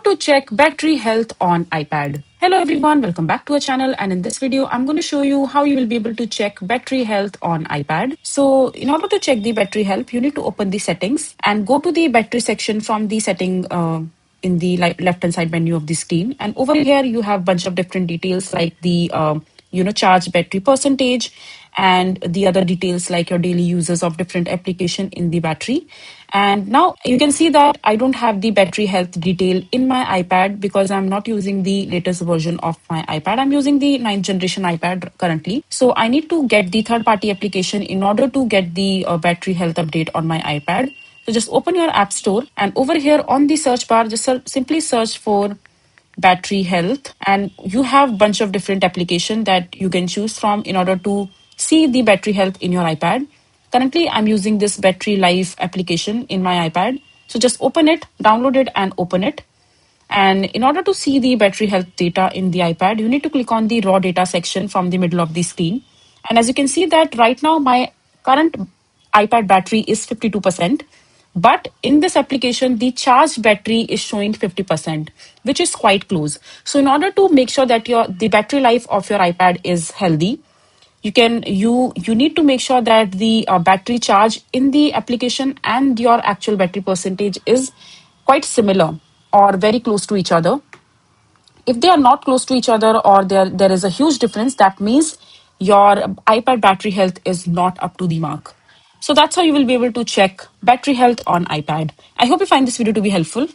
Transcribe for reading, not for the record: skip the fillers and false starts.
to check battery health on iPad. Hello everyone, welcome back to our channel, and in this video I'm going to show you how you will be able to check battery health on iPad. So in order to check the battery health, you need to open the settings and go to the battery section from the setting in the left hand side menu of the screen. And over here you have bunch of different details like the charge battery percentage and the other details like your daily uses of different application in the battery. And now you can see that I don't have the battery health detail in my iPad because I'm not using the latest version of my iPad. I'm using the 9th generation iPad currently. So I need to get the third party application in order to get the battery health update on my iPad. So just open your app store and over here on the search bar, just simply search for battery health, and you have bunch of different application that you can choose from in order to see the battery health in your iPad. Currently I'm using this battery life application in my iPad, so just open it, download it and open it. And in order to see the battery health data in the iPad, you need to click on the raw data section from the middle of the screen. And as you can see that right now my current iPad battery is 52%. But in this application, the charged battery is showing 50%, which is quite close. So in order to make sure that the battery life of your iPad is healthy, you need to make sure that the battery charge in the application and your actual battery percentage is quite similar or very close to each other. If they are not close to each other or there is a huge difference, that means your iPad battery health is not up to the mark. So that's how you will be able to check battery health on iPad. I hope you find this video to be helpful.